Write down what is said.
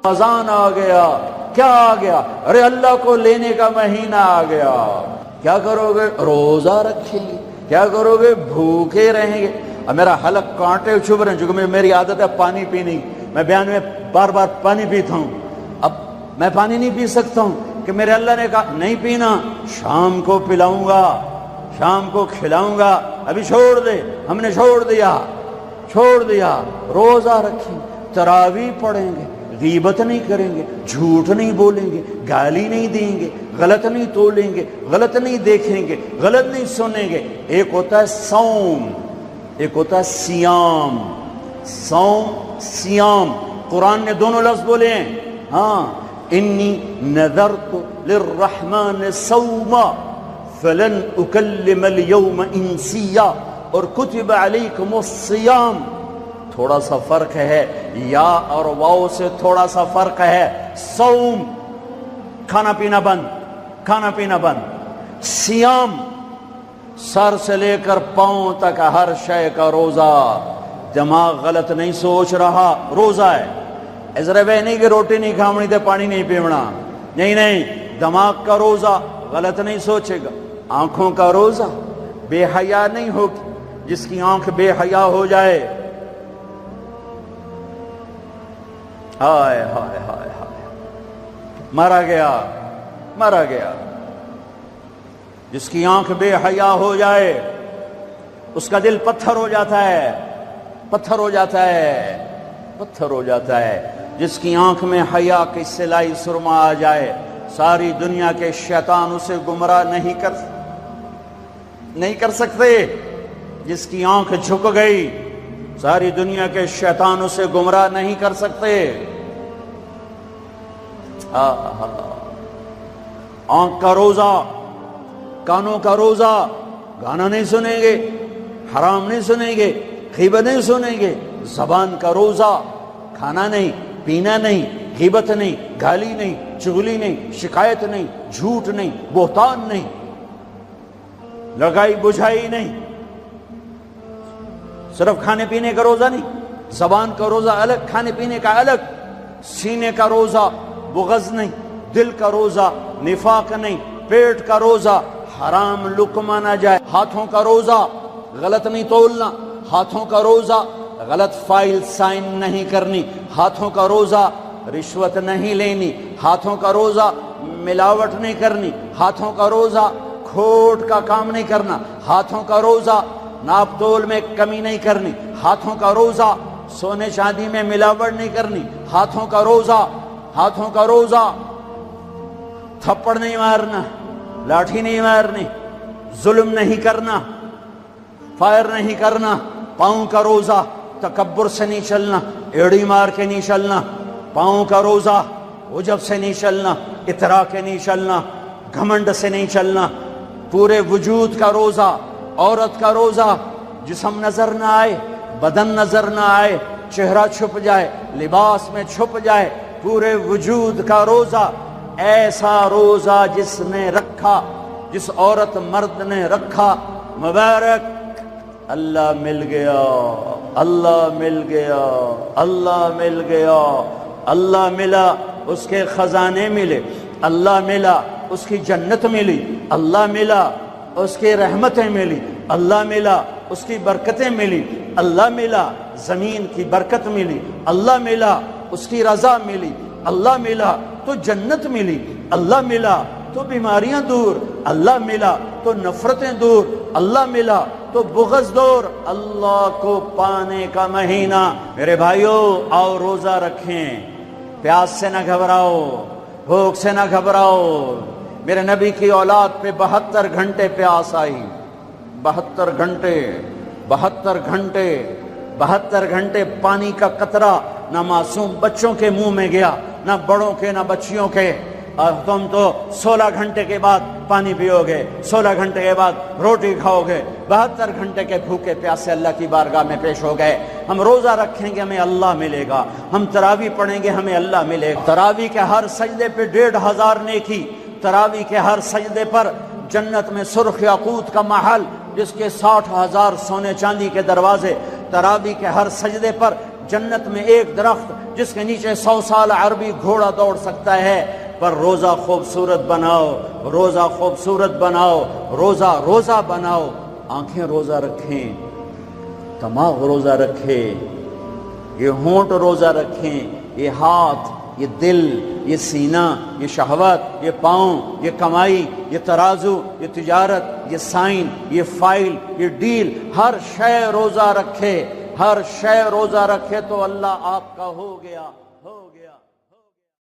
رمضان آ گیا. کیا آ گیا؟ ارے اللہ کو لینے کا مہینہ آ گیا. کیا کرو گے؟ روزہ رکھیں گے. کیا کرو گے؟ بھوکے رہیں گے. اب میرا حلق کانٹے چبھ رہے ہیں چونکہ میری عادت ہے پانی پینی. میں بیان میں بار بار پانی پیتا ہوں. اب میں پانی نہیں پی سکتا ہوں کہ میرے اللہ نے کہا نہیں پینا، شام کو پلاؤں گا، شام کو کھلاؤں گا. ابھی چھوڑ دے. ہم نے چھوڑ دیا. روزہ رکھیں، تراویح پڑھیں گے، غیبت نہیں کریں گے، جھوٹ نہیں بولیں گے، گالی نہیں دیں گے، غلط نہیں تولیں گے، غلط نہیں دیکھیں گے، غلط نہیں سنیں گے. ایک ہوتا ہے صوم، ایک ہوتا ہے سیام. صوم سیام قرآن نے دونوں لفظ بولے ہیں. ہاں، انی نذرت للرحمن صوما فلن اکلم اليوم انسیا، اور کتب علیکم الصیام. تھوڑا سا فرق ہے، یا اور واو سے تھوڑا سا فرق ہے. صوم کھانا پینا بند. سیام سر سے لے کر پاؤں تک ہر شے کا روزہ. دماغ غلط نہیں سوچ رہا، روزہ ہے. ازرے بے نہیں کہ روٹی نہیں کھاونی تے پانی نہیں پیونا. نہیں، دماغ کا روزہ غلط نہیں سوچے گا. آنکھوں کا روزہ بے حیا نہیں ہوگی. جس کی آنکھ بے حیا ہو جائے، ہائے ہائے ہائے ہائے، مرا گیا. جس کی آنکھ بے حیا ہو جائے اس کا دل پتھر ہو جاتا ہے. جس کی آنکھ میں حیا کی سلائی سرما آ جائے، ساری دنیا کے شیطان اسے گمراہ نہیں کر سکتے. جس کی آنکھ جھک گئی، ساری دنیا کے شیطان اسے گمراہ نہیں کر سکتے. آنکھ کا روزہ، کانوں کا روزہ، گانا نہیں سنیں گے، حرام نہیں سنیں گے، غیبت نہیں سنیں گے. زبان کا روزہ، کھانا نہیں، پینا نہیں، غیبت نہیں، گالی نہیں، چغلی نہیں، شکایت نہیں، جھوٹ نہیں، بہتان نہیں، لگائی بجھائی نہیں. صرف کھانے پینے کا روزہ نہیں، زبان کا روزہ الگ، کھانے پینے کا الگ. سینے کا روزہ بغض نہیں، دل کا روزہ نفاق نہیں، پیٹ کا روزہ حرام لقمہ نہ جائے. ہاتھوں کا روزہ غلط نہیں تولنا، ہاتھوں کا روزہ غلط فائل سائن نہیں کرنی، ہاتھوں کا روزہ رشوت نہیں لینی، ہاتھوں کا روزہ ملاوٹ نہیں کرنی، ہاتھوں کا روزہ کھوٹ کا کام نہیں کرنا، ہاتھوں کا روزہ ناپ تول میں کمی نہیں کرنی، ہاتھوں کا روزہ سونے چاندی میں ملاوٹ نہیں کرنی، ہاتھوں کا روزہ تھپڑ نہیں مارنا، لاٹھی نہیں مارنی، ظلم نہیں کرنا، فائر نہیں کرنا. پاؤں کا روزہ تکبر سے نہیں چلنا، ایڑی مار کے نہیں چلنا. پاؤں کا روزہ عجب سے نہیں چلنا، اطراء کے نہیں چلنا، گھمنڈ سے نہیں چلنا. پورے وجود کا روزہ. عورت کا روزہ جسم نظر نہ آئے، بدن نظر نہ آئے، چہرہ چھپ جائے، لباس میں چھپ جائے. پورے وجود کا روزہ. ایسا روزہ جس نے رکھا، جس عورت مرد نے رکھا، مبارک، اللہ مل گیا، اللہ مل گیا، اللہ مل گیا. اللہ ملا، اس کے خزانے ملے. اللہ ملا، اس کی جنت ملی. اللہ ملا، اس کی رحمتیں ملی. اللہ ملا، اس کی برکتیں ملی. اللہ ملا، زمین کی برکت ملی. اللہ ملا، اس کی رضا ملی. اللہ ملا تو جنت ملی. اللہ ملا تو بیماریاں دور. اللہ ملا تو نفرتیں دور. اللہ ملا تو بغض دور. اللہ کو پانے کا مہینہ. میرے بھائیو، آؤ روزہ رکھیں. پیاس سے نہ گھبراؤ، بھوک سے نہ گھبراؤ. میرے نبی کی اولاد پہ 72 گھنٹے پیاس آئی. 72 گھنٹے پانی کا قطرہ نہ معصوم بچوں کے منہ میں گیا، نہ بڑوں کے، نہ بچیوں کے. اور تم تو 16 گھنٹے کے بعد پانی پیو گے، 16 گھنٹے کے بعد روٹی کھاؤ گے. 72 گھنٹے کے بھوکے پیاسے اللہ کی بارگاہ میں پیش ہو گئے. ہم روزہ رکھیں گے، ہمیں اللہ ملے گا. ہم تراویح پڑھیں گے، ہمیں اللہ ملے گا. تراویح کے ہر سجدے پہ 1500 نیکی. تراویح کے ہر سجدے پر جنت میں سرخ یاقوت کا محل جس کے 60,000 سونے چاندی کے دروازے. تراویح کے ہر سجدے پر جنت میں ایک درخت جس کے نیچے 100 سال عربی گھوڑا دوڑ سکتا ہے، پر روزہ خوبصورت بناؤ، روزہ خوبصورت بناؤ، روزہ روزہ بناؤ۔ آنکھیں روزہ رکھیں، دماغ روزہ رکھے، یہ ہونٹ روزہ رکھیں، یہ ہاتھ، یہ دل، یہ سینہ، یہ شہوت، یہ پاؤں، یہ کمائی، یہ ترازو، یہ تجارت، یہ سائن، یہ فائل، یہ ڈیل، ہر شے روزہ رکھے، ہر شے روزہ رکھے تو اللہ آپ کا ہو گیا۔